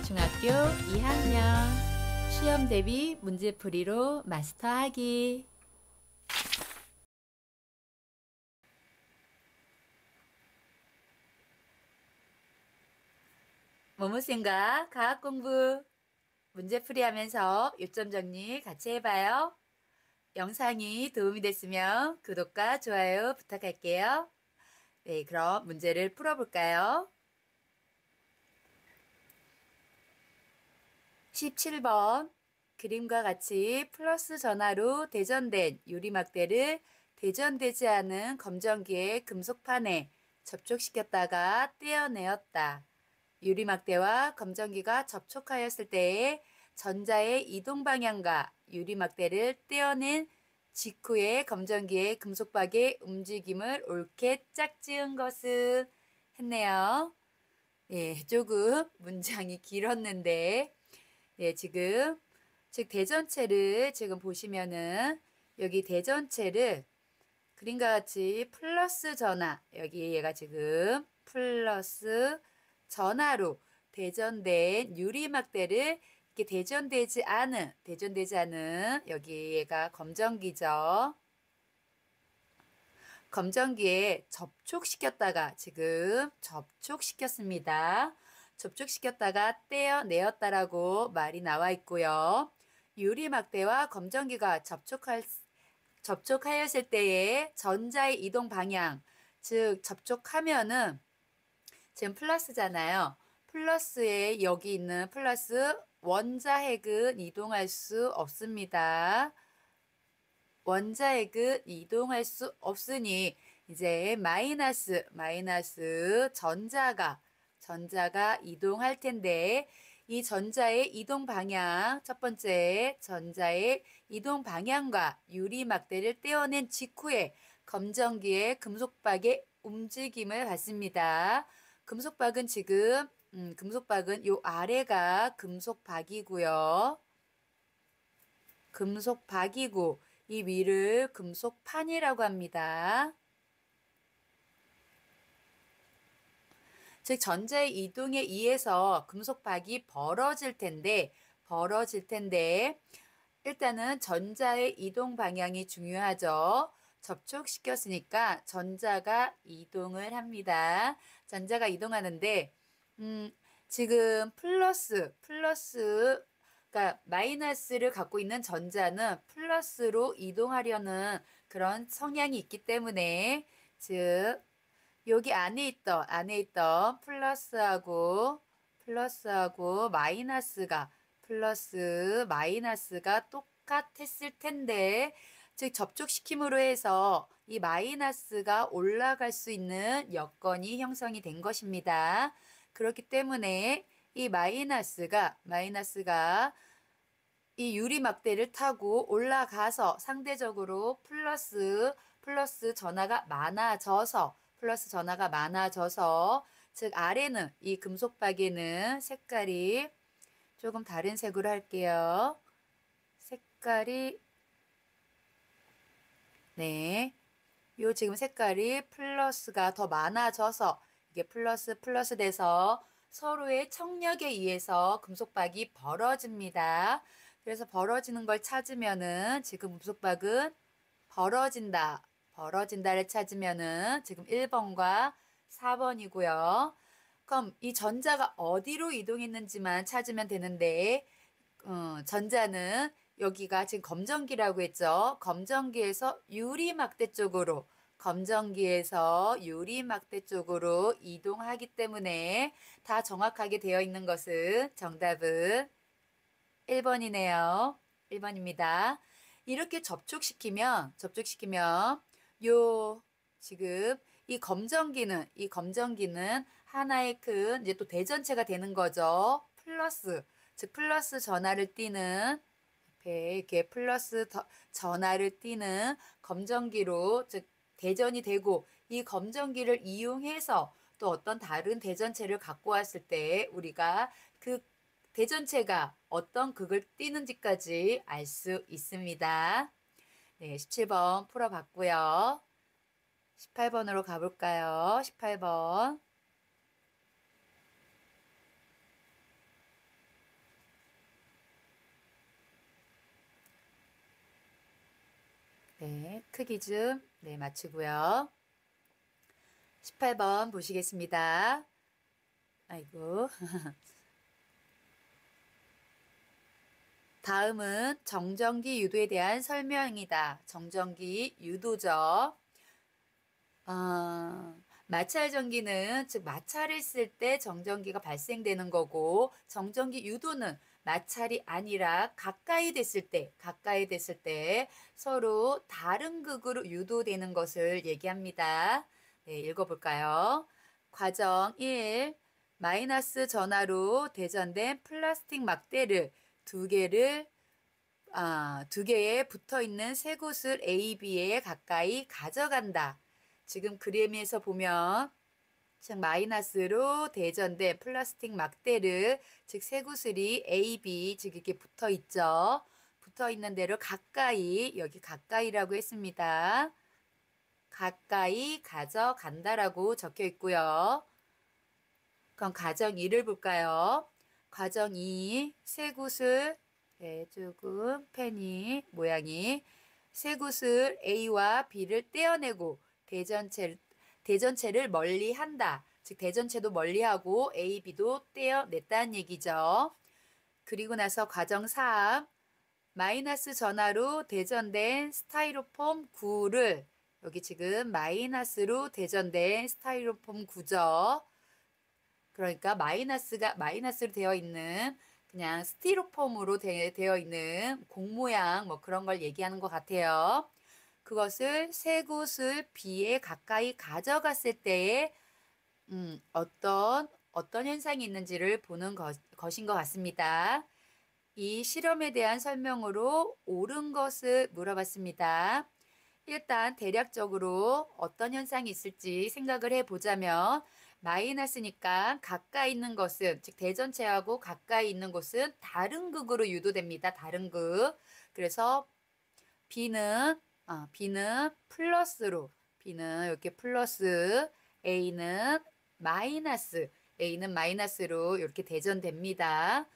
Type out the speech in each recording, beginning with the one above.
중학교 2학년 시험 대비 문제풀이로 마스터하기. 모모쌤과 과학공부 문제풀이 하면서 요점 정리 같이 해봐요. 영상이 도움이 됐으면 구독과 좋아요 부탁할게요. 네, 그럼 문제를 풀어볼까요? 17번 그림과 같이 플러스 전하로 대전된 유리막대를 대전되지 않은 검정기의 금속판에 접촉시켰다가 떼어내었다. 유리막대와 검정기가 접촉하였을 때에 전자의 이동 방향과 유리막대를 떼어낸 직후에 검정기의 금속박의 움직임을 옳게 짝지은 것은 했네요. 예, 조금 문장이 길었는데 지금 즉 대전체를 지금 보시면은 여기 대전체를 그림과 같이 플러스 전하, 여기 얘가 지금 플러스 전하로 대전된 유리막대를 이렇게 대전되지 않은 여기 얘가 검정기죠. 검정기에 접촉시켰다가 지금 접촉시켰습니다. 접촉시켰다가 떼어내었다라고 말이 나와 있고요. 유리막대와 검정기가 접촉하였을 때의 전자의 이동 방향, 즉 접촉하면은 지금 플러스잖아요. 플러스에 여기 있는 플러스 원자핵은 이동할 수 없습니다. 원자핵은 이동할 수 없으니 이제 마이너스 전자가 이동할 텐데 이 전자의 이동 방향, 첫 번째 전자의 이동 방향과 유리막대를 떼어낸 직후에 검정기의 금속박의 움직임을 봤습니다. 금속박은 지금 금속박은 요 아래가 금속박이고요. 금속박이고 이 위를 금속판이라고 합니다. 즉 전자의 이동에 의해서 금속박이 벌어질 텐데 일단은 전자의 이동 방향이 중요하죠. 접촉시켰으니까 전자가 이동을 합니다. 전자가 이동하는데 지금 그러니까 마이너스를 갖고 있는 전자는 플러스로 이동하려는 그런 성향이 있기 때문에 즉 여기 안에 있던 플러스하고 플러스 마이너스가 똑같았을 텐데 즉 접촉시킴으로 해서 이 마이너스가 올라갈 수 있는 여건이 형성이 된 것입니다. 그렇기 때문에 이 마이너스가 이 유리막대를 타고 올라가서 상대적으로 플러스 전하가 많아져서 즉 아래는 이 금속박에는 색깔이 조금 다른 색으로 할게요. 색깔이 요 지금 색깔이 플러스가 더 많아져서 이게 플러스 돼서 서로의 청력에 의해서 금속박이 벌어집니다. 그래서 벌어지는 걸 찾으면은 지금 금속박은 벌어진다를 찾으면은 지금 1번과 4번이고요. 그럼 이 전자가 어디로 이동했는지만 찾으면 되는데 전자는 여기가 지금 검정기라고 했죠. 검정기에서 유리막대 쪽으로 이동하기 때문에 다 정확하게 되어 있는 것은 정답은 1번이네요. 1번입니다. 이렇게 접촉시키면 요 지금 이 검정기는 하나의 큰 이제 또 대전체가 되는 거죠. 즉 플러스 전하를 띠는 이렇게 플러스 전하를 띠는 검정기로 즉 대전이 되고 이 검정기를 이용해서 또 어떤 다른 대전체를 갖고 왔을 때 우리가 그 대전체가 어떤 극을 띠는지까지 알 수 있습니다. 네, 17번 풀어봤고요. 18번으로 가볼까요? 18번. 네, 크기 좀 네, 맞추고요. 18번 보시겠습니다. 아이고. 다음은 정전기 유도에 대한 설명이다. 정전기 유도죠. 마찰 전기는 즉 마찰을 쓸 때 정전기가 발생되는 거고, 정전기 유도는 마찰이 아니라 가까이 됐을 때 서로 다른 극으로 유도되는 것을 얘기합니다. 네, 읽어볼까요? 과정 1. 마이너스 전하로 대전된 플라스틱 막대를 두 개에 붙어 있는 세 곳을 A, B에 가까이 가져간다. 지금 그림에서 보면 즉 마이너스로 대전된 플라스틱 막대를 즉 쇠구슬이 A, B 즉 이렇게 붙어 있죠. 붙어 있는 대로 가까이 여기 가까이라고 했습니다. 가까이 가져간다라고 적혀 있고요. 그럼 과정 2를 볼까요? 과정 2 쇠구슬 네, 조금 펜이 모양이 쇠구슬 A와 B를 떼어내고 대전체를 멀리한다. 즉 대전체도 멀리하고 A, B도 떼어냈다는 얘기죠. 그리고 나서 과정 3 마이너스 전하로 대전된 스타이로폼 9를 여기 지금 마이너스로 대전된 스타이로폼 9죠. 그러니까 마이너스로 되어 있는 그냥 스티로폼으로 되어 있는 공 모양 뭐 그런 걸 얘기하는 것 같아요. 그것을 세 곳을 B에 가까이 가져갔을 때에 어떤 현상이 있는지를 보는 것인 것 같습니다. 이 실험에 대한 설명으로 옳은 것을 물어봤습니다. 일단 대략적으로 어떤 현상이 있을지 생각을 해보자면 마이너스니까 가까이 있는 것은 즉 대전체하고 가까이 있는 곳은 다른 극으로 유도됩니다. 다른 극. 그래서 B는 플러스로 B는 이렇게 플러스 A는 마이너스로 이렇게 대전됩니다.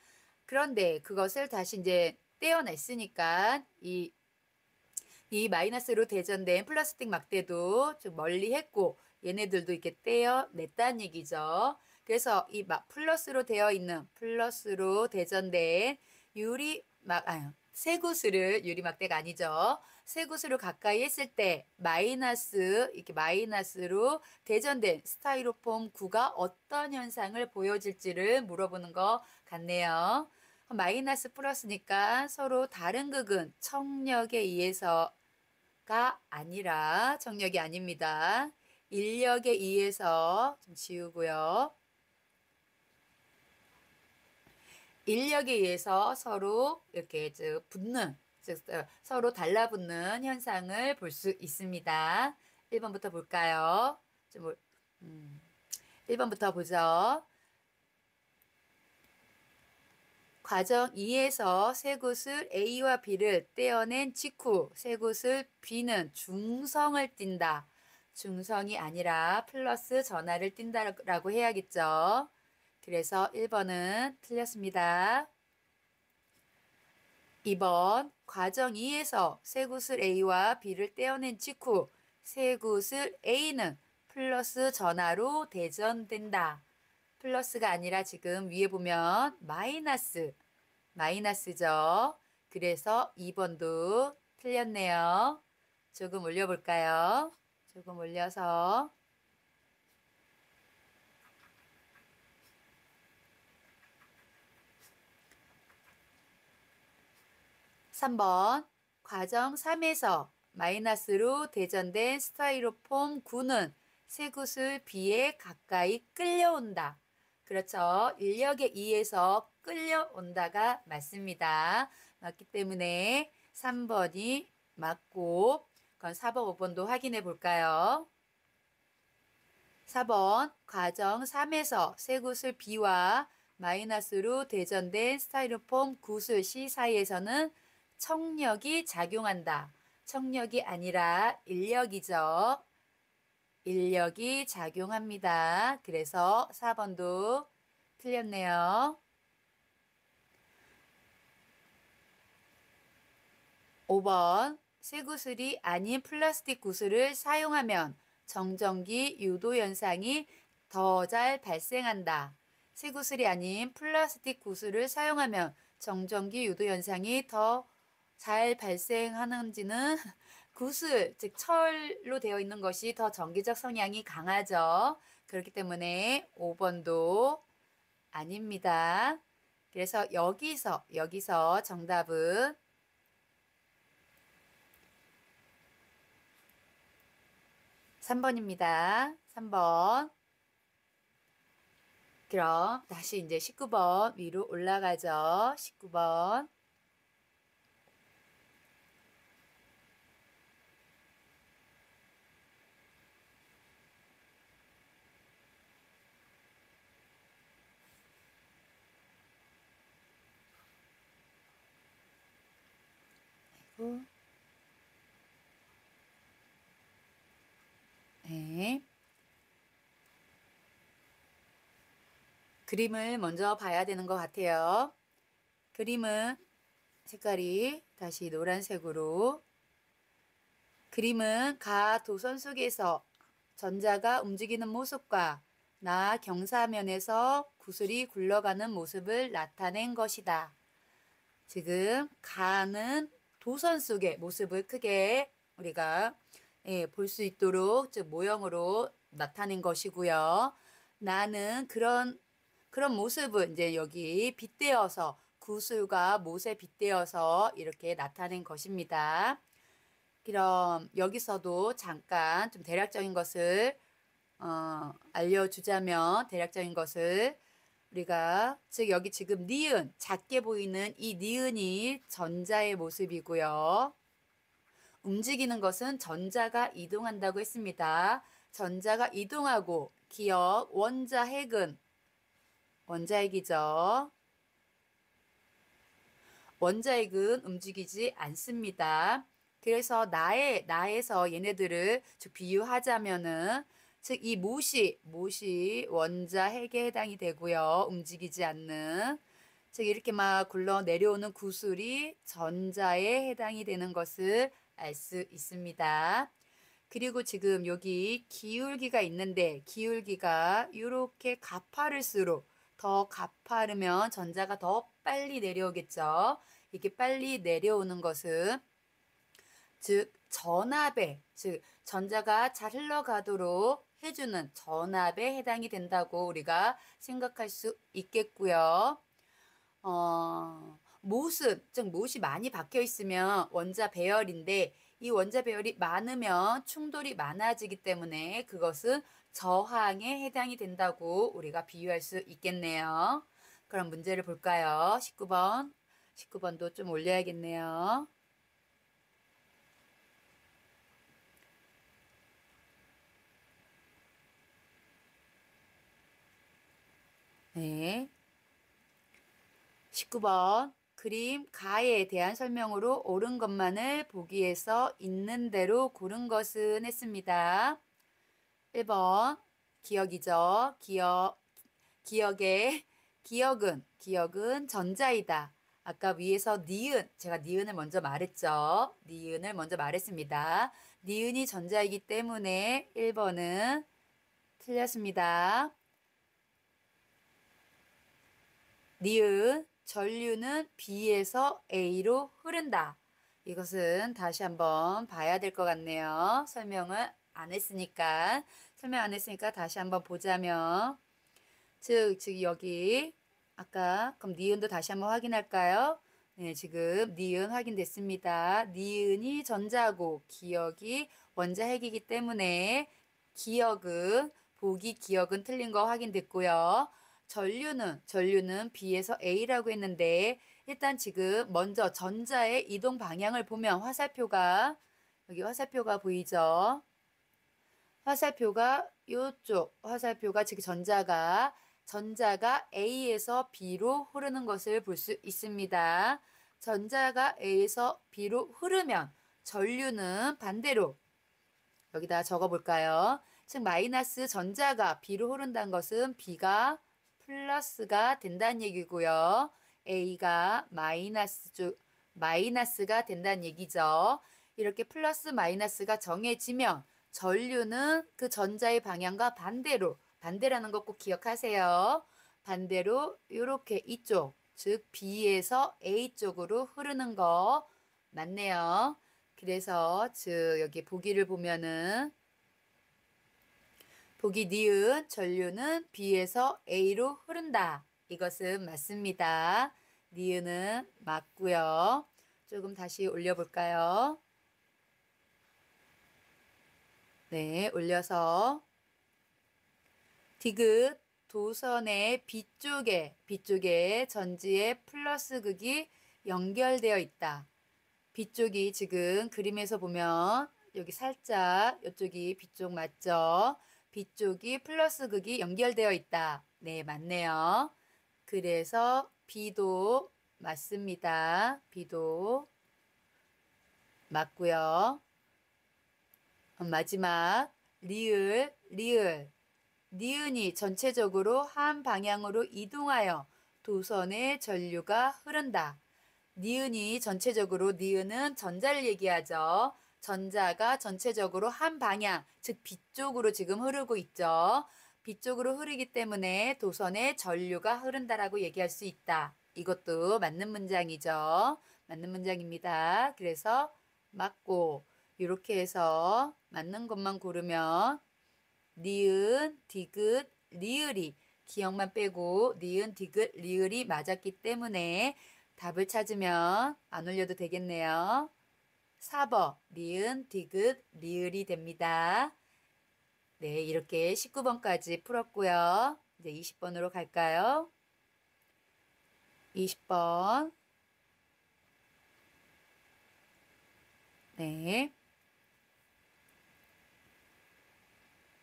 그런데 그것을 다시 이제 떼어냈으니까 이 마이너스로 대전된 플라스틱 막대도 좀 멀리 했고 얘네들도 이렇게 떼어냈다는 얘기죠. 그래서 이 플러스로 대전된 유리막대가 아니죠. 쇠구슬을 가까이 했을 때 이렇게 마이너스로 대전된 스타이로폼 9가 어떤 현상을 보여줄지를 물어보는 것 같네요. 마이너스 플러스니까 서로 다른 극은 청력이 아닙니다. 인력에 의해서 좀 지우고요. 인력에 의해서 서로 이렇게 서로 달라붙는 현상을 볼 수 있습니다. 1번부터 볼까요? 1번부터 보죠. 과정 2에서 쇠구슬 A와 B를 떼어낸 직후 쇠구슬 B는 중성을 띈다. 중성이 아니라 플러스 전하를 띈다라고 해야겠죠. 그래서 1번은 틀렸습니다. 2번 과정 2에서 쇠구슬 A와 B를 떼어낸 직후 쇠구슬 A는 플러스 전하로 대전된다. 플러스가 아니라 지금 위에 보면 마이너스죠. 그래서 2번도 틀렸네요. 조금 올려볼까요? 조금 올려서 3번 과정 3에서 마이너스로 대전된 스타이로폼 9는 쇠구슬 B에 가까이 끌려온다. 그렇죠. 인력에 의해서 끌려온다가 맞습니다. 맞기 때문에 3번이 맞고 그럼 4번, 5번도 확인해 볼까요? 4번 과정 3에서 쇠구슬 B와 마이너스로 대전된 스타이로폼 구슬 C 사이에서는 청력이 작용한다. 청력이 아니라 인력이죠. 인력이 작용합니다. 그래서 4번도 틀렸네요. 5번 쇠구슬이 아닌 플라스틱 구슬을 사용하면 정전기 유도 현상이 더 잘 발생한다. 쇠구슬이 아닌 플라스틱 구슬을 사용하면 정전기 유도 현상이 더 잘 발생하는지는 구슬, 즉 철로 되어 있는 것이 더 전기적 성향이 강하죠. 그렇기 때문에 5번도 아닙니다. 그래서 여기서 정답은 3번입니다. 3번. 그럼 다시 이제 19번 위로 올라가죠. 19번. 네. 그림을 먼저 봐야 되는 것 같아요. 그림은 색깔이 다시 노란색으로. 그림은 가 도선 속에서 전자가 움직이는 모습과 나 경사면에서 구슬이 굴러가는 모습을 나타낸 것이다. 지금 가는 도선 속의 모습을 크게 우리가 볼 수 있도록 즉 모형으로 나타낸 것이고요. 나는 그런 모습을 이제 여기 빗대어서 구슬과 못에 빗대어서 이렇게 나타낸 것입니다. 그럼 여기서도 잠깐 좀 대략적인 것을 알려주자면 대략적인 것을 우리가 즉 여기 지금 니은 작게 보이는 이 니은이 전자의 모습이고요. 움직이는 것은 전자가 이동한다고 했습니다. 전자가 이동하고 기억 원자핵은 원자핵이죠. 원자핵은 움직이지 않습니다. 그래서 나에서 얘네들을 즉 비유하자면은 즉 이 못이 원자핵에 해당이 되고요. 움직이지 않는 즉 이렇게 막 굴러 내려오는 구슬이 전자에 해당이 되는 것을 알 수 있습니다. 그리고 지금 여기 기울기가 있는데 기울기가 이렇게 가파를수록 더 가파르면 전자가 더 빨리 내려오겠죠. 이렇게 빨리 내려오는 것은 즉 전압에 즉 전자가 잘 흘러가도록 해주는 전압에 해당이 된다고 우리가 생각할 수 있겠고요. 못은 즉 못이 많이 박혀 있으면 원자 배열인데 이 원자 배열이 많으면 충돌이 많아지기 때문에 그것은 저항에 해당이 된다고 우리가 비유할 수 있겠네요. 그럼 문제를 볼까요? 19번. 19번도 좀 올려야겠네요. 네. 19번. 그림 가에 대한 설명으로 옳은 것만을 보기에서 있는 대로 고른 것은 했습니다. 1번 기억이죠. 기억은 전자이다. 아까 위에서 제가 니은을 먼저 말했죠. 니은을 먼저 말했습니다. 니은이 전자이기 때문에 1번은 틀렸습니다. 니은 전류는 B에서 A로 흐른다. 이것은 다시 한번 봐야 될 것 같네요. 설명 안 했으니까 다시 한번 보자면 즉 여기 아까 그럼 니은도 다시 한번 확인할까요? 네, 지금 니은 확인됐습니다. 니은이 전자고 기억이 원자핵이기 때문에 기억은 틀린 거 확인됐고요. 전류는 B에서 A라고 했는데 일단 지금 먼저 전자의 이동 방향을 보면 여기 화살표가 보이죠? 화살표가 즉 전자가 A에서 B로 흐르는 것을 볼 수 있습니다. 전자가 A에서 B로 흐르면 전류는 반대로 여기다 적어볼까요? 즉 마이너스 전자가 B로 흐른다는 것은 B가 플러스가 된다는 얘기고요. A가 마이너스가 된다는 얘기죠. 이렇게 플러스 마이너스가 정해지면 전류는 그 전자의 방향과 반대라는 거 꼭 기억하세요. 반대로 이렇게 이쪽, 즉 B에서 A 쪽으로 흐르는 거 맞네요. 그래서 즉 여기 보기를 보면은 보기 니은 전류는 B에서 A로 흐른다. 이것은 맞습니다. 니은은 맞고요. 조금 다시 올려볼까요? 네, 올려서 디귿 도선의 B쪽에 전지의 플러스 극이 연결되어 있다. B쪽이 지금 그림에서 보면 여기 살짝 이쪽이 B쪽 맞죠? B쪽이 플러스 극이 연결되어 있다. 네, 맞네요. 그래서 B도 맞습니다. B도 맞고요. 마지막 니은이 전체적으로 한 방향으로 이동하여 도선의 전류가 흐른다. 니은이 전체적으로 니은은 전자를 얘기하죠. 전자가 전체적으로 한 방향, 즉 B쪽으로 지금 흐르고 있죠. B쪽으로 흐르기 때문에 도선의 전류가 흐른다라고 얘기할 수 있다. 이것도 맞는 문장이죠. 맞는 문장입니다. 그래서 맞고 이렇게 해서 맞는 것만 고르면 니은, 디귿, 리을이 기억만 빼고 니은, 디귿, 리을이 맞았기 때문에 답을 찾으면 안 올려도 되겠네요. 4번 니은, 디귿, 리을이 됩니다. 네, 이렇게 19번까지 풀었고요. 이제 20번으로 갈까요? 20번. 네.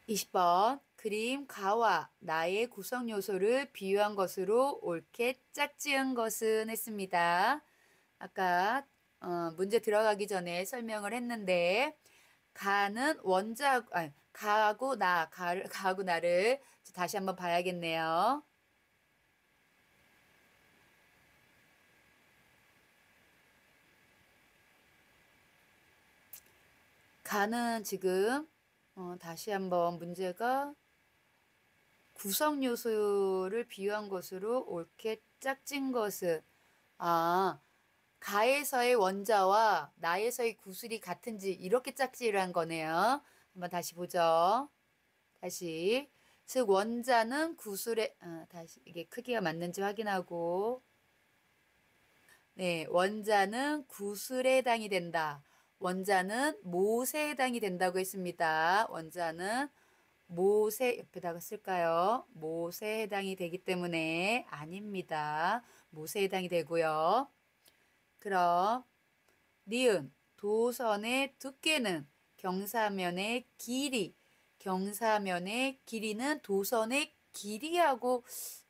20번 그림 가와 나의 구성 요소를 비유한 것으로 옳게 짝지은 것은 했습니다. 아까 문제 들어가기 전에 설명을 했는데 가는 가하고 나를 다시 한번 봐야겠네요. 가는 지금 다시 한번 문제가 구성 요소를 비유한 것으로 옳게 짝진 것은 가에서의 원자와 나에서의 구슬이 같은지 이렇게 짝지를 한 거네요. 한번 다시 보죠. 다시 즉 원자는 구슬에 다시 이게 크기가 맞는지 확인하고 네 원자는 구슬에 해당이 된다. 원자는 못에 해당이 된다고 했습니다. 원자는 못에 옆에다가 쓸까요? 못에 해당이 되기 때문에 아닙니다. 못에 해당이 되고요. 그럼 니은 도선의 두께는 경사면의 길이는 도선의 길이하고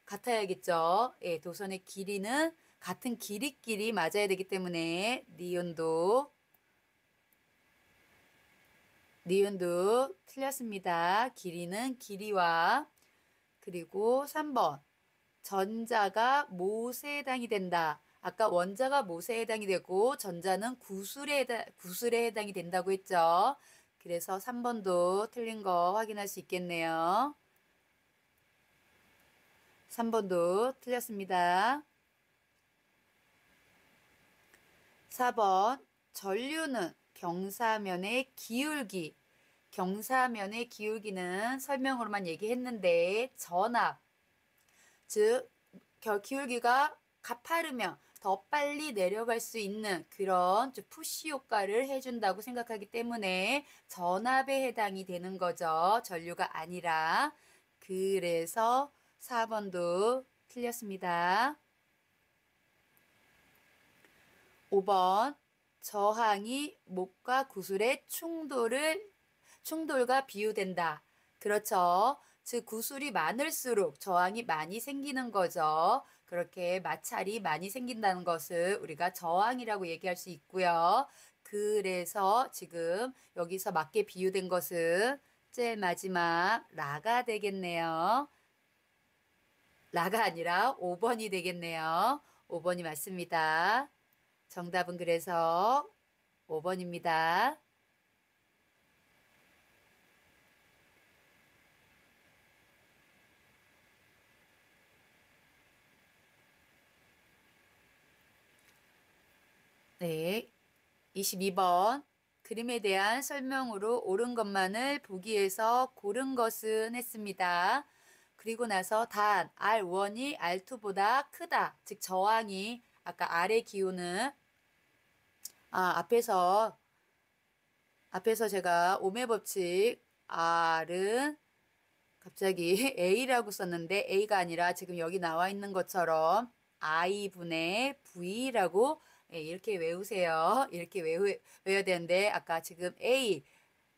같아야겠죠. 예, 도선의 길이는 같은 길이끼리 맞아야 되기 때문에 니은도 틀렸습니다. 길이는 길이와 그리고 3번 전자가 못에 해당이 된다. 아까 원자가 못에 해당이 되고 전자는 구슬에 해당이 된다고 했죠. 그래서 3번도 틀린 거 확인할 수 있겠네요. 3번도 틀렸습니다. 4번 전류는 경사면의 기울기는 설명으로만 얘기했는데 전압 즉 기울기가 가파르면 더 빨리 내려갈 수 있는 그런 푸시 효과를 해준다고 생각하기 때문에 전압에 해당이 되는 거죠. 전류가 아니라. 그래서 4번도 틀렸습니다. 5번 저항이 목과 구슬의 충돌과 비유된다. 그렇죠. 즉 구슬이 많을수록 저항이 많이 생기는 거죠. 그렇게 마찰이 많이 생긴다는 것을 우리가 저항이라고 얘기할 수 있고요. 그래서 지금 여기서 맞게 비유된 것은 제일 마지막 라가 되겠네요. 라가 아니라 5번이 되겠네요. 5번이 맞습니다. 정답은 그래서 5번입니다. 네, 22번. 그림에 대한 설명으로 옳은 것만을 보기에서 고른 것은 했습니다. 그리고 나서 단 R1이 R2보다 크다. 즉 저항이 아까 R의 기호는 앞에서 제가 오매 법칙 R은 갑자기 A라고 썼는데 A가 아니라 지금 여기 나와 있는 것처럼 I분의 V라고 이렇게 외우세요. 이렇게 외워야 되는데 아까 지금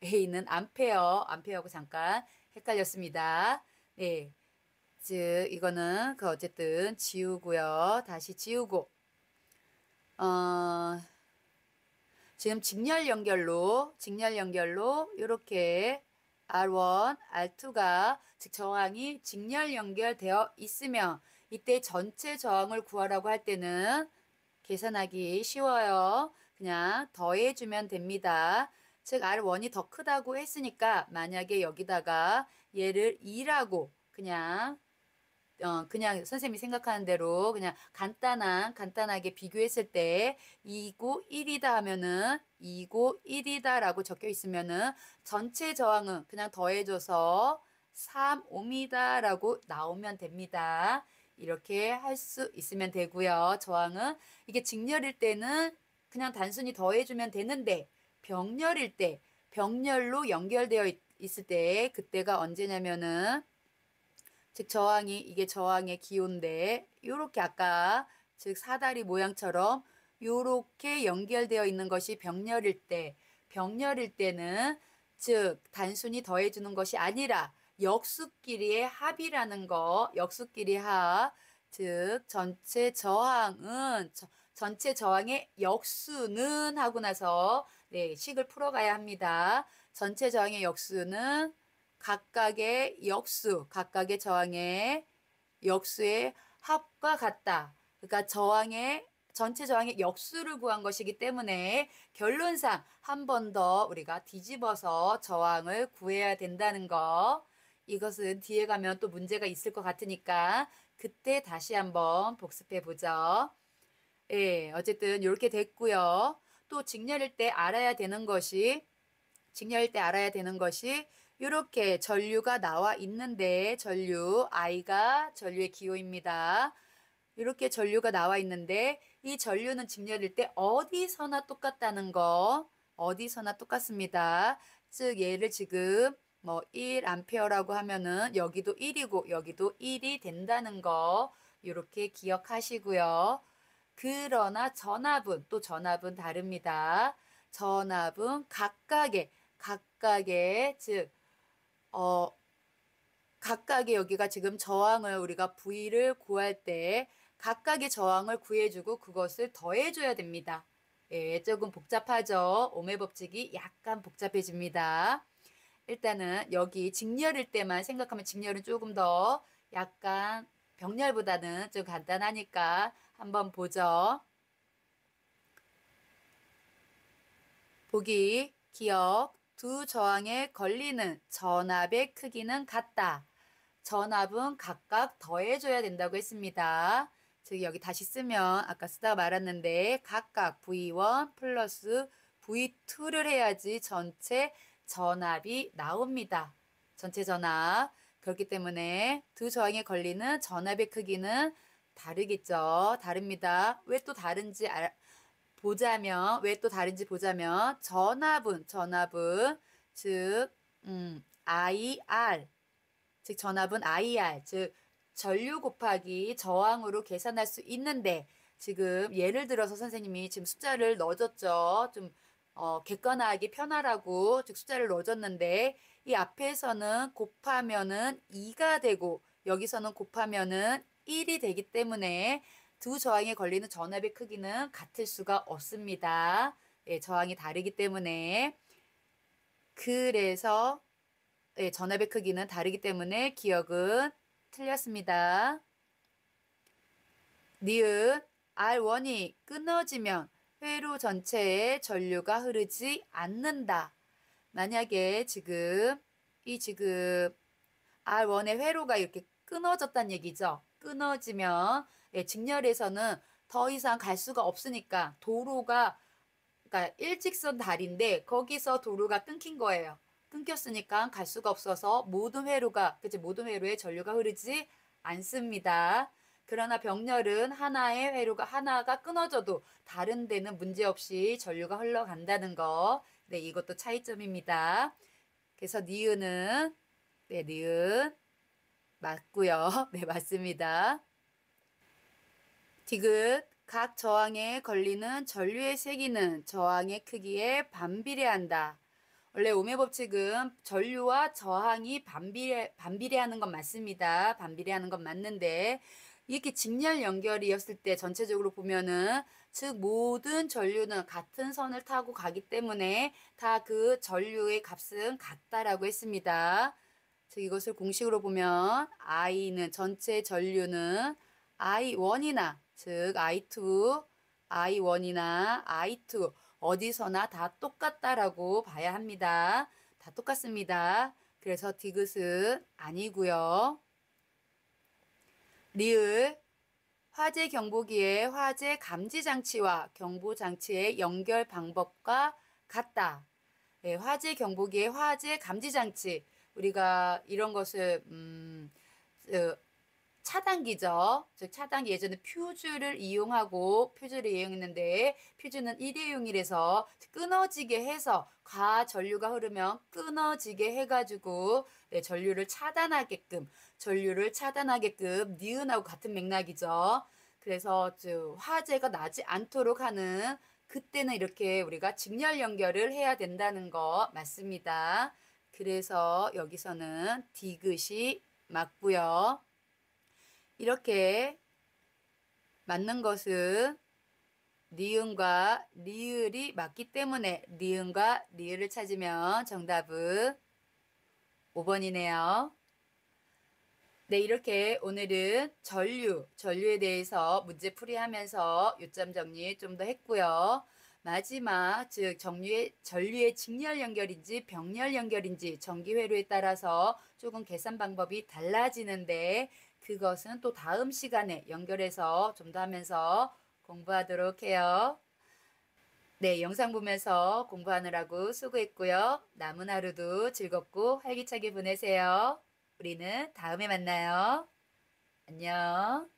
A는 암페어하고 잠깐 헷갈렸습니다. 네, 즉 이거는 어쨌든 지우고요. 다시 지우고 지금 직렬 연결로 이렇게 R1, R2가 즉 저항이 직렬 연결되어 있으면 이때 전체 저항을 구하라고 할 때는 계산하기 쉬워요. 그냥 더해주면 됩니다. 즉 R1이 더 크다고 했으니까 만약에 여기다가 얘를 2라고 그냥 선생님이 생각하는 대로 그냥 간단하게 비교했을 때 2고 1이다 하면은 2고 1이다 라고 적혀 있으면은 전체 저항은 그냥 더해줘서 3옴이다 라고 나오면 됩니다. 이렇게 할 수 있으면 되고요. 저항은 이게 직렬일 때는 그냥 단순히 더해주면 되는데 병렬로 연결되어 있을 때 그때가 언제냐면은 즉 이게 저항의 기호인데 요렇게 아까 즉 사다리 모양처럼 요렇게 연결되어 있는 것이 병렬일 때는 즉 단순히 더해주는 것이 아니라 역수끼리의 합이라는 거, 역수끼리 합, 즉 전체 저항의 역수는 하고 나서 식을 풀어가야 합니다. 전체 저항의 역수는 각각의 저항의 역수의 합과 같다. 그러니까 전체 저항의 역수를 구한 것이기 때문에 결론상 한 번 더 우리가 뒤집어서 저항을 구해야 된다는 거. 이것은 뒤에 가면 또 문제가 있을 것 같으니까 그때 다시 한번 복습해 보죠. 예, 어쨌든 이렇게 됐고요. 또 직렬일 때 알아야 되는 것이 이렇게 전류가 나와 있는데 I가 전류의 기호입니다. 이렇게 전류가 나와 있는데 이 전류는 직렬일 때 어디서나 똑같습니다. 즉 얘를 지금 1A라고 하면은 여기도 1이고 여기도 1이 된다는 거 이렇게 기억하시고요. 그러나 전압은 다릅니다. 전압은 각각의 즉 각각의 여기가 지금 저항을 우리가 V를 구할 때 각각의 저항을 구해주고 그것을 더해줘야 됩니다. 예, 조금 복잡하죠. 오매 법칙이 약간 복잡해집니다. 일단은 여기 직렬일 때만 생각하면 직렬은 조금 더 약간 병렬보다는 좀 간단하니까 한번 보죠. 보기, 기억, 두 저항에 걸리는 전압의 크기는 같다. 전압은 각각 더해줘야 된다고 했습니다. 즉 여기 다시 쓰면 아까 쓰다가 말았는데 각각 V1 플러스 V2를 해야지 전체 전압이 나옵니다. 전체 전압. 그렇기 때문에 두 저항에 걸리는 전압의 크기는 다르겠죠. 다릅니다. 왜 또 다른지 보자면 전압은 즉 IR 즉 전압은 IR 즉 전류 곱하기 저항으로 계산할 수 있는데 지금 예를 들어서 선생님이 지금 숫자를 넣어줬죠. 좀 객관화하기 편하라고 즉 숫자를 넣어줬는데 이 앞에서는 곱하면은 2가 되고 여기서는 곱하면은 1이 되기 때문에 두 저항에 걸리는 전압의 크기는 같을 수가 없습니다. 예, 저항이 다르기 때문에 그래서 전압의 크기는 다르기 때문에 기억은 틀렸습니다. 니은 R1이 끊어지면 회로 전체에 전류가 흐르지 않는다. 만약에 지금 R1의 회로가 이렇게 끊어졌다는 얘기죠. 끊어지면 직렬에서는 더 이상 갈 수가 없으니까 도로가 그러니까 일직선 다리인데 거기서 도로가 끊긴 거예요. 끊겼으니까 갈 수가 없어서 모든 회로에 전류가 흐르지 않습니다. 그러나 병렬은 하나가 끊어져도 다른 데는 문제없이 전류가 흘러간다는 거. 네, 이것도 차이점입니다. 그래서 니은은 니은 맞고요. 네, 맞습니다. 디귿 각 저항에 걸리는 전류의 세기는 저항의 크기에 반비례한다. 원래 오음의 법칙은 전류와 저항이 반비례하는 건 맞습니다. 반비례하는 건 맞는데 이렇게 직렬 연결이었을 때 전체적으로 보면은 즉 모든 전류는 같은 선을 타고 가기 때문에 다 그 전류의 값은 같다라고 했습니다. 즉 이것을 공식으로 보면 전체 전류는 I1이나 즉 I1이나 I2 어디서나 다 똑같다라고 봐야 합니다. 다 똑같습니다. 그래서 디귿은 아니고요. 리을 화재 경보기의 화재 감지 장치와 경보 장치의 연결 방법과 같다. 네, 화재 경보기의 화재 감지 장치 우리가 이런 것을 차단기죠. 즉 차단기 예전에 퓨즈를 이용했는데 퓨즈는 일회용이라서 끊어지게 해서 과전류가 흐르면 끊어지게 해가지고 네, 전류를 차단하게끔 니은하고 같은 맥락이죠. 그래서 화재가 나지 않도록 하는 그때는 이렇게 우리가 직렬 연결을 해야 된다는 거 맞습니다. 그래서 여기서는 디귿이 맞고요. 이렇게 맞는 것은 니은과 리을이 맞기 때문에 니은과 리을을 찾으면 정답은 5번이네요. 네, 이렇게 오늘은 전류에 대해서 문제 풀이하면서 요점 정리 좀 더 했고요. 마지막, 즉 전류의 직렬 연결인지 병렬 연결인지 전기회로에 따라서 조금 계산 방법이 달라지는데 그것은 또 다음 시간에 연결해서 좀 더 하면서 공부하도록 해요. 네, 영상 보면서 공부하느라고 수고했고요. 남은 하루도 즐겁고 활기차게 보내세요. 우리는 다음에 만나요. 안녕.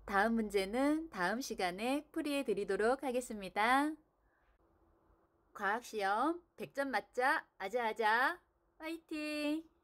다음 문제는 다음 시간에 풀이해 드리도록 하겠습니다. 과학시험 100점 맞자 아자아자 화이팅!